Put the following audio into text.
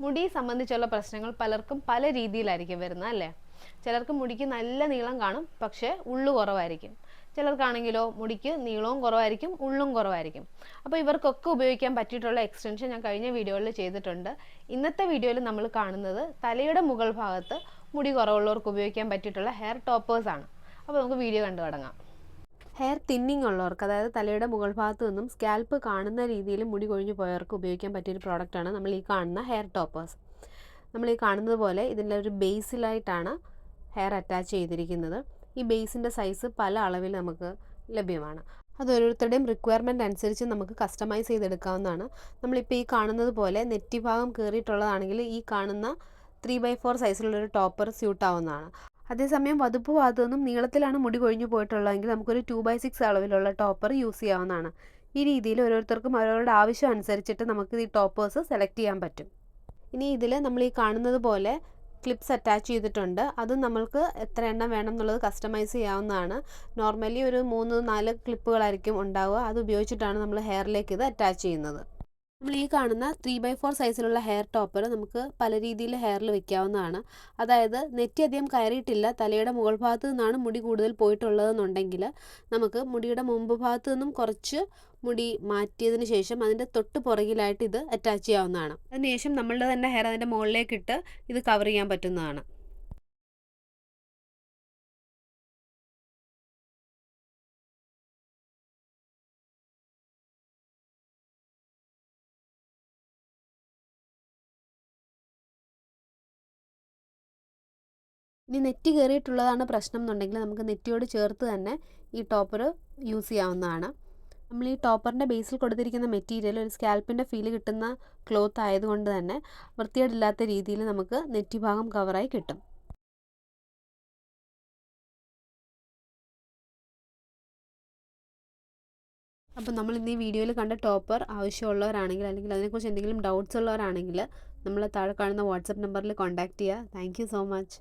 മുടി സംബന്ധിച്ചുള്ള പ്രശ്നങ്ങൾ പലർക്കും പല രീതിയിലായിരിക്കും വരുന്നത് അല്ലേ? ചിലർക്ക് മുടിക്ക് നല്ല നീളം കാണും, പക്ഷേ ഉള്ളു കുറവായിരിക്കും. ചിലർക്കാണെങ്കിലോ മുടിക്ക് നീളവും കുറവായിരിക്കും, ഉള്ളും കുറവായിരിക്കും. അപ്പോൾ ഇവർക്കൊക്കെ ഉപയോഗിക്കാൻ പറ്റിയിട്ടുള്ള എക്സ്റ്റൻഷൻ ഞാൻ കഴിഞ്ഞ വീഡിയോയിൽ ചെയ്തിട്ടുണ്ട്. ഇന്നത്തെ വീഡിയോയിൽ നമ്മൾ കാണുന്നത് തലയുടെ മുകൾ ഭാഗത്ത് മുടി കുറവുള്ളവർക്ക് ഉപയോഗിക്കാൻ പറ്റിയിട്ടുള്ള ഹെയർ ടോപ്പേഴ്സാണ്. അപ്പോൾ നമുക്ക് വീഡിയോ കണ്ടു തുടങ്ങാം. ഹെയർ തിന്നിങ് ഉള്ളവർക്ക്, അതായത് തലയുടെ മുകൾ ഭാഗത്ത് നിന്നും സ്കാൽപ്പ് കാണുന്ന രീതിയിൽ മുടി കൊഴിഞ്ഞു പോയവർക്ക് ഉപയോഗിക്കാൻ പറ്റിയൊരു പ്രോഡക്റ്റാണ് നമ്മൾ ഈ കാണുന്ന ഹെയർ ടോപ്പേഴ്സ്. നമ്മൾ ഈ കാണുന്നത് പോലെ ഇതിൻ്റെ ഒരു ബേസിലായിട്ടാണ് ഹെയർ അറ്റാച്ച് ചെയ്തിരിക്കുന്നത്. ഈ ബേസിൻ്റെ സൈസ് പല അളവിൽ നമുക്ക് ലഭ്യമാണ്. അത് ഓരോരുത്തരുടെയും റിക്വയർമെൻറ്റ് അനുസരിച്ച് നമുക്ക് കസ്റ്റമൈസ് ചെയ്തെടുക്കാവുന്നതാണ്. നമ്മളിപ്പോൾ ഈ കാണുന്നത് പോലെ നെറ്റി ഭാഗം കയറിയിട്ടുള്ളതാണെങ്കിൽ ഈ കാണുന്ന 3/4 സൈസിലുള്ളൊരു ടോപ്പർ സ്യൂട്ട് ആവുന്നതാണ്. അതേസമയം വതുപ്പ് ഭാഗത്തു നിന്നും നീളത്തിലാണ് മുടി കൊഴിഞ്ഞു പോയിട്ടുള്ളതെങ്കിൽ നമുക്കൊരു 2/6 അളവിലുള്ള ടോപ്പർ യൂസ് ചെയ്യാവുന്നതാണ്. ഈ രീതിയിൽ ഓരോരുത്തർക്കും അവരവരുടെ ആവശ്യം അനുസരിച്ചിട്ട് നമുക്ക് ഈ ടോപ്പേഴ്സ് സെലക്ട് ചെയ്യാൻ പറ്റും. ഇനി ഇതിൽ നമ്മൾ ഈ കാണുന്നത് പോലെ ക്ലിപ്സ് അറ്റാച്ച് ചെയ്തിട്ടുണ്ട്. അത് നമ്മൾക്ക് എത്ര എണ്ണം വേണം എന്നുള്ളത് കസ്റ്റമൈസ് ചെയ്യാവുന്നതാണ്. നോർമലി ഒരു 3-4 ക്ലിപ്പുകളായിരിക്കും ഉണ്ടാവുക. അത് ഉപയോഗിച്ചിട്ടാണ് നമ്മൾ ഹെയറിലേക്ക് ഇത് അറ്റാച്ച് ചെയ്യുന്നത്. നമ്മൾ ഈ കാണുന്ന 3/4 സൈസിലുള്ള ഹെയർ ടോപ്പർ നമുക്ക് പല രീതിയിൽ ഹെയറിൽ വെക്കാവുന്നതാണ്. അതായത് നെറ്റി അധികം കയറിയിട്ടില്ല, തലയുടെ മുകൾ ഭാഗത്ത് നിന്നാണ് മുടി കൂടുതൽ പോയിട്ടുള്ളതെന്നുണ്ടെങ്കിൽ നമുക്ക് മുടിയുടെ മുമ്പ് ഭാഗത്ത് നിന്നും കുറച്ച് മുടി മാറ്റിയതിന് ശേഷം അതിൻ്റെ തൊട്ട് പുറകിലായിട്ട് ഇത് അറ്റാച്ച് ചെയ്യാവുന്നതാണ്. അതിനുശേഷം നമ്മളുടെ തന്നെ ഹെയർ അതിൻ്റെ മുകളിലേക്കിട്ട് ഇത് കവർ ചെയ്യാൻ പറ്റുന്നതാണ്. ഇനി നെറ്റി കയറിയിട്ടുള്ളതാണ് പ്രശ്നം എന്നുണ്ടെങ്കിൽ നമുക്ക് നെറ്റിയോട് ചേർത്ത് തന്നെ ഈ ടോപ്പർ യൂസ് ചെയ്യാവുന്നതാണ്. നമ്മൾ ഈ ടോപ്പറിൻ്റെ ബേസിൽ കൊടുത്തിരിക്കുന്ന മെറ്റീരിയൽ ഒരു സ്കാൽപ്പിൻ്റെ ഫീല് കിട്ടുന്ന ക്ലോത്ത് ആയതുകൊണ്ട് തന്നെ വൃത്തികേടില്ലാത്ത രീതിയിൽ നമുക്ക് നെറ്റി ഭാഗം കവറായി കിട്ടും. അപ്പോൾ നമ്മൾ ഇന്ന് ഈ വീഡിയോയിൽ കണ്ട ടോപ്പർ ആവശ്യമുള്ളവരാണെങ്കിൽ അല്ലെങ്കിൽ അതിനെക്കുറിച്ച് എന്തെങ്കിലും ഡൗട്ട്സ് ഉള്ളവരാണെങ്കിൽ നമ്മൾ താഴെ കാണുന്ന വാട്സപ്പ് നമ്പറിൽ കോൺടാക്റ്റ് ചെയ്യുക. Thank you so much.